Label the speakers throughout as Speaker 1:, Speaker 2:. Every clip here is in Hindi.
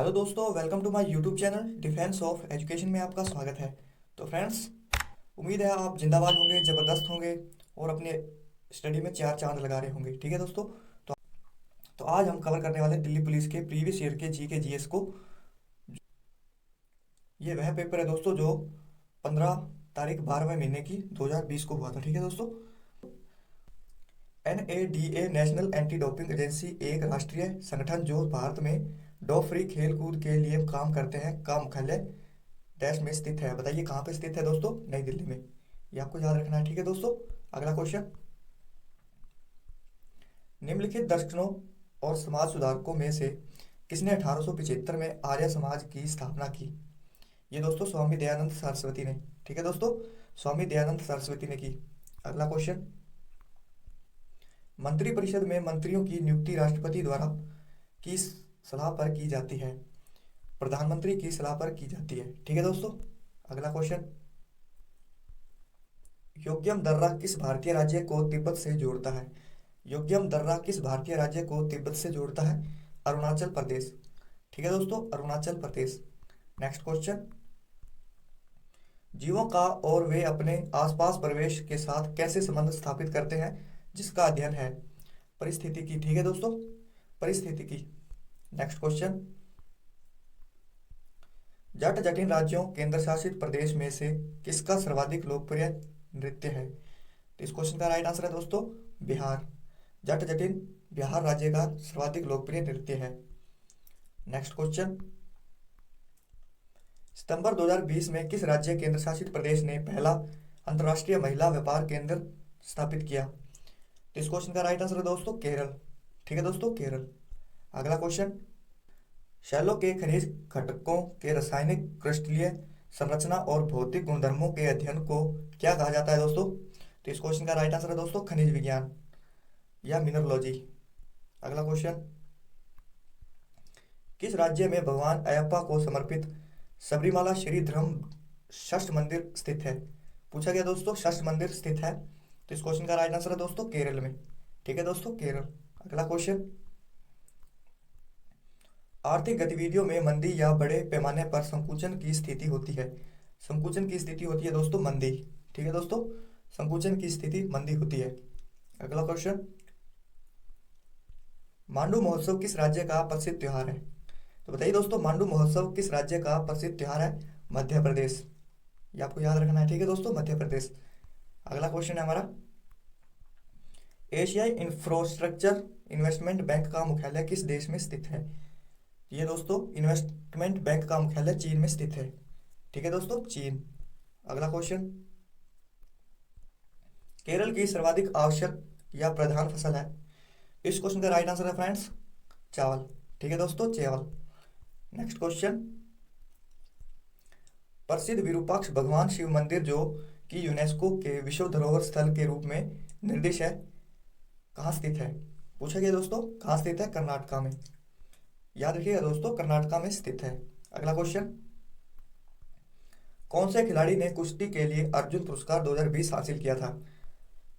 Speaker 1: हेलो दोस्तों, welcome to my YouTube channel defence of education में आपका स्वागत है। तो फ्रेंड्स, उम्मीद है आप जिंदाबाद होंगे, ज़बरदस्त होंगे और अपने स्टडी में चार चांद लगा रहे होंगे। ठीक है दोस्तों। तो तो आज हम कवर करने वाले हैं दिल्ली पुलिस के प्रीवियस ईयर के जी के जीएस को। ये वह पेपर है दोस्तों जो 15 तारीख 12वें महीने की 2020 को हुआ था। ठीक है दोस्तों। NADA national anti doping agency एक राष्ट्रीय संगठन जो भारत में डॉप फ्री खेल कूद के लिए काम करते हैं का मुख्यालय डैश में स्थित है। बताइए कहाँ पे स्थित है दोस्तों? नई दिल्ली में। ये आपको याद रखना है। ठीक है दोस्तों। अगला क्वेश्चन, निम्नलिखित दर्शनों और समाज सुधारकों में से किसने 1875 में आर्य समाज की स्थापना की? ये दोस्तों स्वामी दयानंद सरस्वती ने। ठीक है दोस्तों, स्वामी दयानंद सरस्वती ने की। अगला क्वेश्चन, मंत्रिपरिषद में मंत्रियों की नियुक्ति राष्ट्रपति द्वारा किस सलाह पर की जाती है? प्रधानमंत्री की सलाह पर की जाती है। ठीक है दोस्तों। अगला क्वेश्चन, योग्यम दर्रा किस भारतीय राज्य को तिब्बत से जोड़ता है? योग्यम दर्रा किस भारतीय राज्य को तिब्बत से जोड़ता है? अरुणाचल प्रदेश। ठीक है दोस्तों, अरुणाचल प्रदेश। नेक्स्ट क्वेश्चन, जीवों का और वे अपने आसपास परिवेश के साथ कैसे संबंध स्थापित करते हैं जिसका अध्ययन है परिस्थितिकी। ठीक है दोस्तों, परिस्थितिकी। नेक्स्ट क्वेश्चन, जट जटिन राज्यों केंद्र शासित प्रदेश में से किसका सर्वाधिक लोकप्रिय नृत्य है? तो इस क्वेश्चन का राइट आंसर है दोस्तों बिहार। जट जटिन बिहार राज्य का सर्वाधिक लोकप्रिय नृत्य है। नेक्स्ट क्वेश्चन, सितंबर 2020 में किस राज्य केंद्र शासित प्रदेश ने पहला अंतर्राष्ट्रीय महिला व्यापार केंद्र स्थापित किया? तो इस क्वेश्चन का राइट आंसर है दोस्तों केरल। ठीक है दोस्तों, केरल। अगला क्वेश्चन, शैलों के खनिज घटकों के रासायनिक क्रिस्टलीय संरचना और भौतिक गुणधर्मों के अध्ययन को क्या कहा जाता है दोस्तों? तो इस क्वेश्चन का राइट आंसर है दोस्तों खनिज विज्ञान या मिनरोलॉजी। अगला क्वेश्चन, किस राज्य में भगवान अयप्पा को समर्पित सबरीमाला श्री धर्म षष्ठ मंदिर स्थित है? पूछा गया दोस्तों, षष्ठ मंदिर स्थित है। तो इस क्वेश्चन का राइट आंसर है दोस्तों केरल में। ठीक है दोस्तों, केरल। अगला क्वेश्चन, आर्थिक गतिविधियों में मंदी या बड़े पैमाने पर संकुचन की स्थिति होती है। संकुचन की स्थिति होती है दोस्तों मंदी। ठीक है दोस्तों, संकुचन की स्थिति मंदी होती है। अगला क्वेश्चन, मांडू महोत्सव किस राज्य का प्रसिद्ध त्योहार है? तो बताइए दोस्तों, मांडू महोत्सव किस राज्य का प्रसिद्ध त्योहार है? मध्य प्रदेश। ये आपको याद रखना है। ठीक है दोस्तों, मध्य प्रदेश। अगला क्वेश्चन है हमारा, एशियाई इंफ्रास्ट्रक्चर इन्वेस्टमेंट बैंक का मुख्यालय किस देश में स्थित है? ये दोस्तों इन्वेस्टमेंट बैंक का मुख्यालय चीन में स्थित है। ठीक है दोस्तों, चीन। अगला क्वेश्चन, केरल की सर्वाधिक आवश्यक या प्रधान फसल है? इस क्वेश्चन का राइट आंसर है फ्रेंड्स चावल। ठीक है दोस्तों, चावल। नेक्स्ट क्वेश्चन, प्रसिद्ध विरूपाक्ष भगवान शिव मंदिर जो कि यूनेस्को के विश्व धरोहर स्थल के रूप में निर्देश है कहाँ स्थित है? पूछा गया दोस्तों कहाँ स्थित है? कर्नाटका में। याद रखिएगा दोस्तों, कर्नाटका में स्थित है। अगला क्वेश्चन, कौन से खिलाड़ी ने कुश्ती के लिए अर्जुन पुरस्कार 2020 हासिल किया था?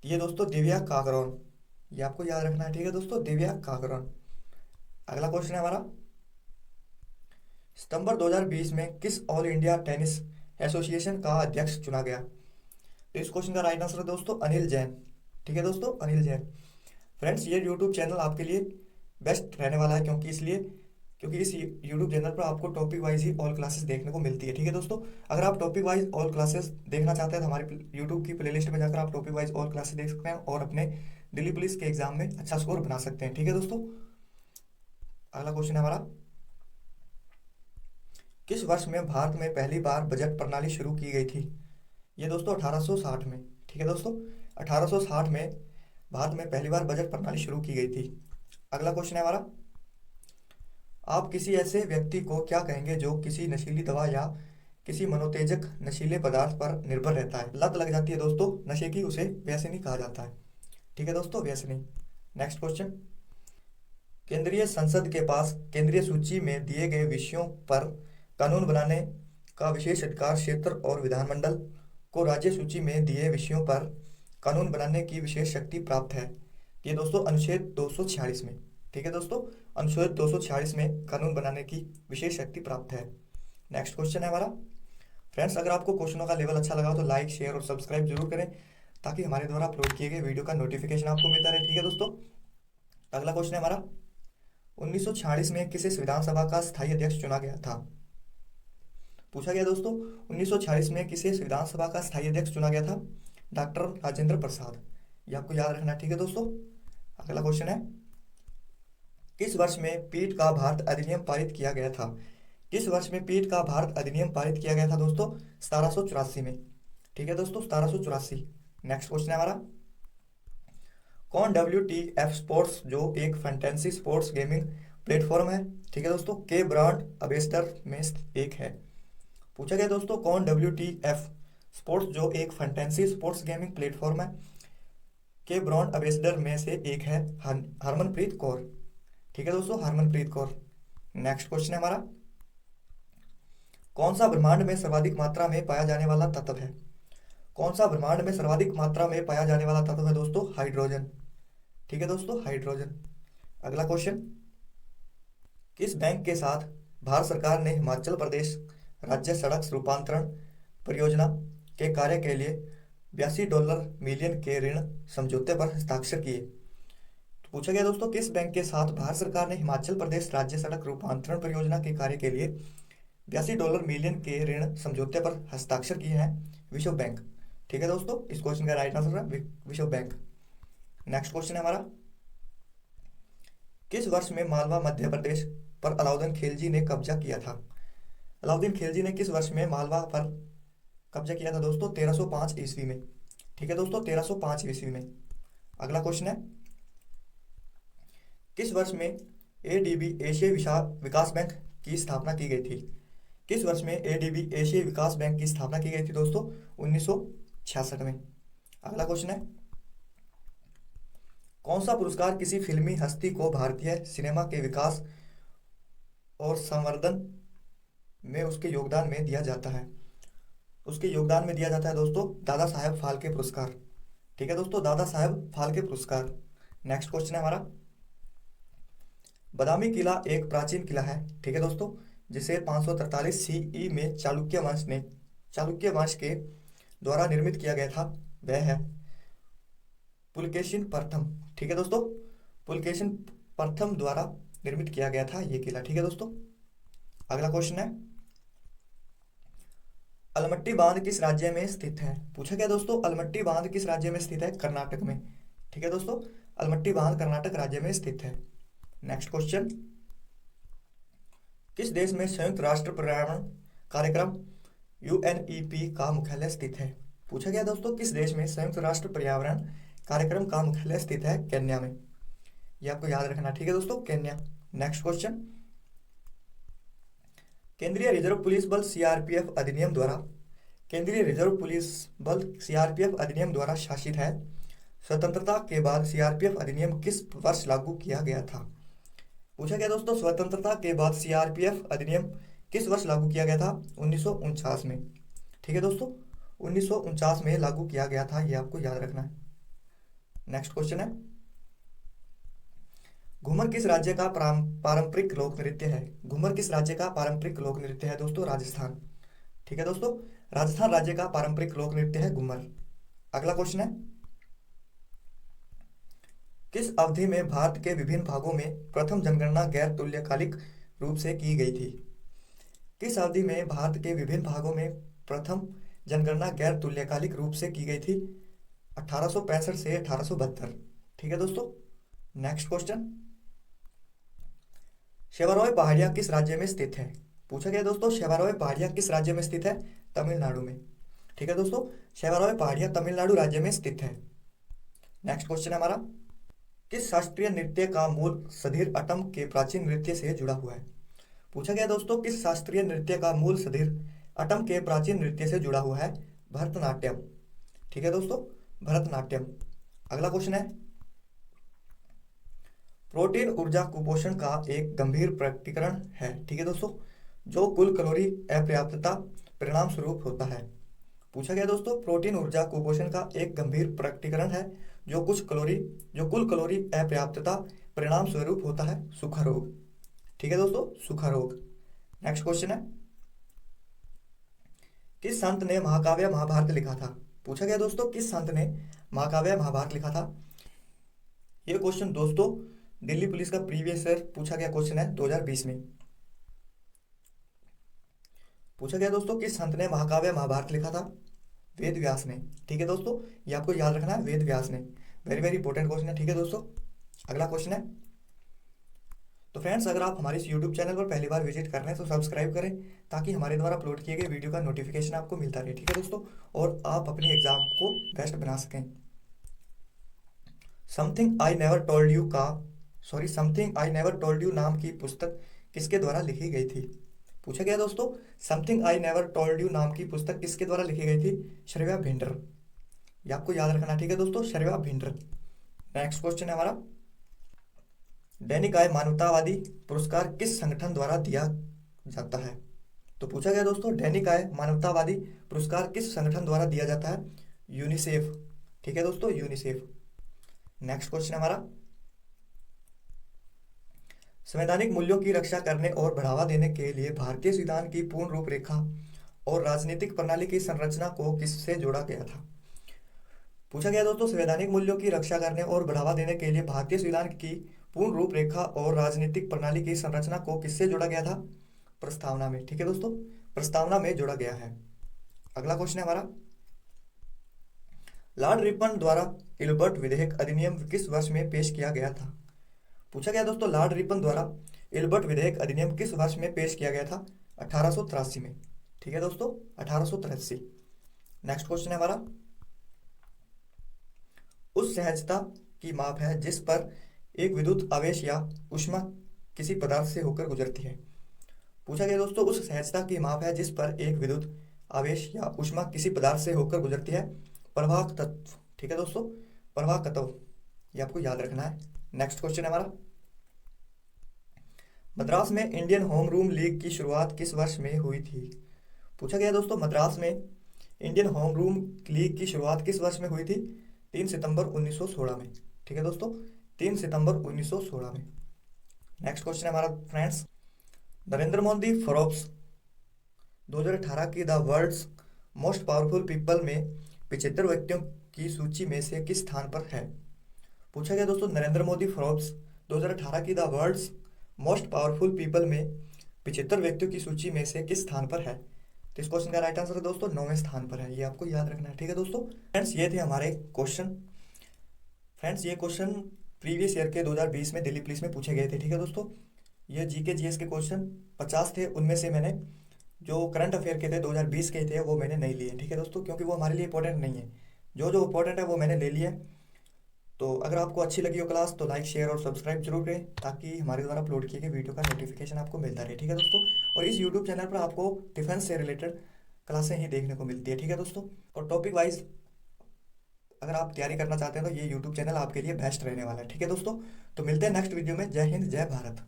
Speaker 1: ये दोस्तों दिव्या काकरॉन। ये आपको याद रखना है। ठीक है दोस्तों, दिव्या काकरॉन। अगला क्वेश्चन है हमारा, सितंबर 2020 में किस ऑल इंडिया टेनिस एसोसिएशन का अध्यक्ष चुना गया? तो इस क्वेश्चन का राइट आंसर है दोस्तों अनिल जैन। ठीक है दोस्तों, अनिल जैन। फ्रेंड्स, ये यूट्यूब चैनल आपके लिए बेस्ट रहने वाला है क्योंकि इस यूट्यूब चैनल पर आपको टॉपिक वाइज ही ऑल क्लासेस देखने को मिलती है। ठीक है दोस्तों, अगर आप टॉपिक वाइज ऑल क्लासेस देखना चाहते हैं तो हमारे यूट्यूब की प्लेलिस्ट में जाकर आप टॉपिक वाइज ऑल क्लासेस देख सकते हैं और अपने दिल्ली पुलिस के एग्जाम में अच्छा स्कोर बना सकते हैं। ठीक है दोस्तों। अगला क्वेश्चन है हमारा, किस वर्ष में भारत में पहली बार बजट प्रणाली शुरू की गई थी? ये दोस्तों 1860 में। ठीक है दोस्तों, 1860 में भारत में पहली बार बजट प्रणाली शुरू की गई थी। अगला क्वेश्चन है हमारा, आप किसी ऐसे व्यक्ति को क्या कहेंगे जो किसी नशीली दवा या किसी मनोतेजक नशीले पदार्थ पर निर्भर रहता है? लत लग जाती है दोस्तों नशे की, उसे व्यसनी कहा जाता है। ठीक है दोस्तों, व्यसनी। नेक्स्ट क्वेश्चन, केंद्रीय संसद के पास केंद्रीय सूची में दिए गए विषयों पर कानून बनाने का विशेष अधिकार क्षेत्र और विधानमंडल को राज्य सूची में दिए विषयों पर कानून बनाने की विशेष शक्ति प्राप्त है। ये दोस्तों अनुच्छेद 246 में। ठीक है दोस्तों, अनुच्छेद 246 में कानून बनाने की विशेष शक्ति प्राप्त है? नेक्स्ट क्वेश्चन है हमारा। फ्रेंड्स, अगर आपको क्वेश्चनों का लेवल अच्छा लगा हो तो लाइक, शेयर और सब्सक्राइब जरूर करें, ताकि हमारे द्वारा अपलोड किए गए वीडियो का नोटिफिकेशन आपको मिलता रहे। ठीक है दोस्तों, अगला क्वेश्चन है हमारा। 1946 में किसे विधानसभा का स्थायी अध्यक्ष चुना गया था? पूछा गया दोस्तों, 1946 में किसे विधानसभा का स्थायी अध्यक्ष चुना गया था? डॉक्टर राजेंद्र प्रसाद। ये आपको याद रखना है। ठीक है दोस्तों, अगला क्वेश्चन है। किस वर्ष में पीट का भारत अधिनियम पारित किया गया था? किस वर्ष में पीट का भारत अधिनियम पारित किया गया था दोस्तों? 1784 में। ठीक है दोस्तों, 1784। नेक्स्ट क्वेश्चन है हमारा। कौन WTF स्पोर्ट्स, जो एक फैंटेसी स्पोर्ट्स गेमिंग प्लेटफॉर्म है, ठीक है दोस्तों, के ब्रांड अम्बेसडर में एक है? पूछा गया दोस्तों, कौन WTF स्पोर्ट्स, जो एक फैंटेसी स्पोर्ट्स गेमिंग प्लेटफॉर्म है, के ब्रांड अम्बेसडर में से एक है? हरमनप्रीत कौर। ठीक है दोस्तों, हरमनप्रीत कौर। नेक्स्ट क्वेश्चन है हमारा। कौन सा ब्रह्मांड में सर्वाधिक मात्रा में पाया जाने वाला तत्व है? कौन सा ब्रह्मांड में सर्वाधिक मात्रा में पाया जाने वाला तत्व है दोस्तों? हाइड्रोजन। ठीक है दोस्तों, हाइड्रोजन। अगला क्वेश्चन। किस बैंक के साथ भारत सरकार ने हिमाचल प्रदेश राज्य सड़क रूपांतरण परियोजना के कार्य के लिए $82 मिलियन के ऋण समझौते पर हस्ताक्षर किए? तो पूछा गया दोस्तों, किस बैंक के साथ भारत सरकार ने हिमाचल प्रदेश राज्य सड़क रूपांतरण परियोजना के कार्य के लिए $82 मिलियन के ऋण समझौते पर हस्ताक्षर किए हैं? विश्व बैंक। ठीक है दोस्तों, इस क्वेश्चन का राइट आंसर है विश्व बैंक। नेक्स्ट क्वेश्चन है हमारा। किस वर्ष में मालवा मध्य प्रदेश पर अलाउद्दीन खिलजी ने कब्जा किया था? अलाउद्दीन खिलजी ने किस वर्ष में मालवा पर कब्जा किया था दोस्तों? 1305 ईस्वी में। ठीक है दोस्तों, 1305 ईस्वी में। अगला क्वेश्चन है। किस वर्ष में ADB एशियाई विकास बैंक की स्थापना की गई थी? किस वर्ष में ADB एशियाई विकास बैंक की स्थापना की गई थी दोस्तों? 1966 में। अगला क्वेश्चन है। कौन सा पुरस्कार किसी फिल्मी हस्ती को भारतीय सिनेमा के विकास और संवर्धन में उसके योगदान में दिया जाता है? उसके योगदान में दिया जाता है दोस्तों दादा साहेब फाल्के पुरस्कार। ठीक है दोस्तों, दादा साहेब फाल्के पुरस्कार। नेक्स्ट क्वेश्चन है हमारा। बादामी किला एक प्राचीन किला है, ठीक है दोस्तों, जिसे 543 CE में चालुक्य वंश के द्वारा निर्मित किया गया था। वह है पुलकेशिन प्रथम। ठीक है दोस्तों, पुलकेशिन प्रथम द्वारा निर्मित किया गया था ये किला। ठीक है दोस्तों, अगला क्वेश्चन है। अलमट्टी बांध किस राज्य में स्थित है? पूछा गया दोस्तों, अलमट्टी बांध किस राज्य में स्थित है? कर्नाटक में। ठीक है दोस्तों, अलमट्टी बांध कर्नाटक राज्य में स्थित है। Next question. किस देश में संयुक्त राष्ट्र पर्यावरण कार्यक्रम UNEP का मुख्यालय स्थित है? पूछा गया दोस्तों, किस देश में संयुक्त राष्ट्र पर्यावरण कार्यक्रम का मुख्यालय स्थित है? केन्या में। ये आपको याद रखना। ठीक है दोस्तों, केन्या। Next question. केंद्रीय रिजर्व पुलिस बल CRPF अधिनियम द्वारा केंद्रीय रिजर्व पुलिस बल CRPF अधिनियम द्वारा शासित है। स्वतंत्रता के बाद CRPF अधिनियम किस वर्ष लागू किया गया था? पूछा गया दोस्तों, स्वतंत्रता के बाद CRPF अधिनियम किस वर्ष लागू किया गया था? 1949 में। ठीक है दोस्तों, 1949 में लागू किया गया था। ये आपको याद रखना है। नेक्स्ट क्वेश्चन है। घूमर किस राज्य का पारंपरिक लोक नृत्य है? घूमर किस राज्य का पारंपरिक लोक नृत्य है दोस्तों? राजस्थान। ठीक है दोस्तों, राजस्थान राज्य का पारंपरिक लोक नृत्य है घूमर। अगला क्वेश्चन है। किस अवधि में भारत के विभिन्न भागों में प्रथम जनगणना गैर तुल्यकालिक रूप से की गई थी? किस अवधि में भारत के विभिन्न भागों में प्रथम जनगणना गैर तुल्यकालिक रूप से की गई थी? 1865 से 1872। ठीक है दोस्तों, नेक्स्ट क्वेश्चन। शेवारोय पहाड़ियां किस राज्य में स्थित है? पूछा गया दोस्तों, शेवारोय पहाड़ियां किस राज्य में स्थित है? तमिलनाडु में। ठीक है दोस्तों, शेवारोय पहाड़ियां तमिलनाडु राज्य में स्थित है। नेक्स्ट क्वेश्चन है हमारा। किस शास्त्रीय नृत्य का मूल सधीर अटम के प्राचीन नृत्य से जुड़ा हुआ है? पूछा गया दोस्तों, किस शास्त्रीय नृत्य का मूल सधीर अटम के प्राचीन नृत्य से जुड़ा हुआ है? भरतनाट्यम। ठीक है दोस्तों, भरतनाट्यम। अगला क्वेश्चन है। प्रोटीन ऊर्जा कुपोषण का एक गंभीर प्रकटीकरण है, ठीक है दोस्तों, जो कुल कैलोरी अपर्याप्तता परिणाम स्वरूप होता है। पूछा गया दोस्तों, प्रोटीन ऊर्जा कुपोषण का एक गंभीर प्रकटीकरण है जो कुल कैलोरी अपर्याप्तता परिणाम स्वरूप होता है सूखा रोग। ठीक है दोस्तों, सूखा रोग। नेक्स्ट क्वेश्चन है, किस संत ने महाकाव्य महाभारत लिखा था? पूछा गया दोस्तों, किस संत ने महाकाव्य महाभारत लिखा था? ये क्वेश्चन दोस्तों दिल्ली पुलिस का प्रीवियस ईयर पूछा गया क्वेश्चन है 2020 में। पूछा गया दोस्तों, किस संत ने महाकाव्य महाभारत लिखा था? वेद व्यास ने। ठीक है दोस्तों, ये आपको याद रखना है, वेद व्यास ने। वेरी वेरी इंपॉर्टेंट क्वेश्चन है। ठीक है दोस्तों, अगला क्वेश्चन है, तो फ्रेंड्स अगर आप हमारे इस यूट्यूब चैनल पर पहली बार विजिट कर रहे हैं तो सब्सक्राइब करें, ताकि हमारे द्वारा अपलोड किए गए वीडियो का नोटिफिकेशन आपको मिलता रहे। ठीक है दोस्तों, और आप अपनी एग्जाम को बेस्ट बना सकें। Something I never told you का something I never told you नाम की पुस्तक किसके द्वारा लिखी गई थी? पूछा गया दोस्तों, something I never told you नाम की पुस्तक किसके द्वारा लिखी गई थी? श्रेया भिंडर। ये आपको याद रखना। ठीक है दोस्तों, श्रेया भिंडर। नेक्स्ट क्वेश्चन है हमारा, दैनिक आय मानवतावादी पुरस्कार किस संगठन द्वारा दिया जाता है? तो पूछा गया दोस्तों, दैनिक आय मानवतावादी पुरस्कार किस संगठन द्वारा दिया जाता है? यूनिसेफ। ठीक है दोस्तों, यूनिसेफ। नेक्स्ट क्वेश्चन हमारा, संवैधानिक मूल्यों की रक्षा करने और बढ़ावा देने के लिए भारतीय संविधान की पूर्ण रूपरेखा और राजनीतिक प्रणाली की संरचना को किससे जोड़ा गया था? पूछा गया दोस्तों, संवैधानिक मूल्यों की रक्षा करने और बढ़ावा देने के लिए भारतीय संविधान की पूर्ण रूपरेखा और राजनीतिक प्रणाली की संरचना को किससे जोड़ा गया था? प्रस्तावना में। ठीक है दोस्तों, प्रस्तावना में जोड़ा गया है। अगला क्वेश्चन है हमारा, लॉर्ड रिपन द्वारा इल्बर्ट विधेयक अधिनियम किस वर्ष में पेश किया गया था? पूछा गया दोस्तों, लॉर्ड रिपन द्वारा इल्बर्ट विधेयक अधिनियम किस वर्ष में पेश किया गया था? 1883 में। ठीक है दोस्तों, 1883। नेक्स्ट क्वेश्चन है हमारा, उस सहजता की माप है जिस पर एक विद्युत आवेश या ऊष्मा किसी पदार्थ से होकर गुजरती है। पूछा गया दोस्तों, उस सहजता की माप है जिस पर एक विद्युत आवेश या ऊष्मा किसी पदार्थ से होकर गुजरती है? प्रवाह तत्व। ठीक है दोस्तों, प्रवाह तत्व। ये आपको याद रखना है। नेक्स्ट क्वेश्चन है हमारा, मद्रास में इंडियन होम रूल लीग की शुरुआत किस वर्ष में हुई थी? पूछा गया दोस्तों, मद्रास में इंडियन होम रूल लीग की शुरुआत किस वर्ष में हुई थी? 3 सितंबर 1916 में। ठीक है दोस्तों, 3 सितंबर 1916 में। नेक्स्ट क्वेश्चन है हमारा फ्रेंड्स, नरेंद्र मोदी फोर्ब्स 2018 की the world's most powerful people में 75 व्यक्तियों की सूची में से किस स्थान पर है? पूछा गया दोस्तों, नरेंद्र मोदी फोर्ब्स 2018 की the world's most powerful people में 75 व्यक्तियों की सूची में से किस स्थान पर है? तो इस क्वेश्चन का राइट आंसर है दोस्तों 9वें स्थान पर है। ये आपको याद रखना है। ठीक है दोस्तों, फ्रेंड्स ये थे हमारे क्वेश्चन। फ्रेंड्स ये क्वेश्चन प्रीवियस ईयर के 2020 में दिल्ली पुलिस में पूछे गए थे। ठीक है दोस्तों, ये जीके जीएस के क्वेश्चन 50 थे, उनमें से मैंने जो करंट अफेयर के थे 2020 के थे वो मैंने नहीं लिए। ठीक है दोस्तों, क्योंकि वो हमारे लिए इंपॉर्टेंट नहीं है। जो जो इंपॉर्टेंट है वो मैंने ले लिया। तो अगर आपको अच्छी लगी हो क्लास तो लाइक शेयर और सब्सक्राइब जरूर करें, ताकि हमारे द्वारा अपलोड किए गए वीडियो का नोटिफिकेशन आपको मिलता रहे। ठीक है दोस्तों, और इस यूट्यूब चैनल पर आपको डिफेंस से रिलेटेड क्लासें ही देखने को मिलती है। ठीक है दोस्तों, और टॉपिक वाइज अगर आप तैयारी करना चाहते हैं तो ये यूट्यूब चैनल आपके लिए बेस्ट रहने वाला है। ठीक है दोस्तों, तो मिलते हैं नेक्स्ट वीडियो में। जय हिंद, जय भारत।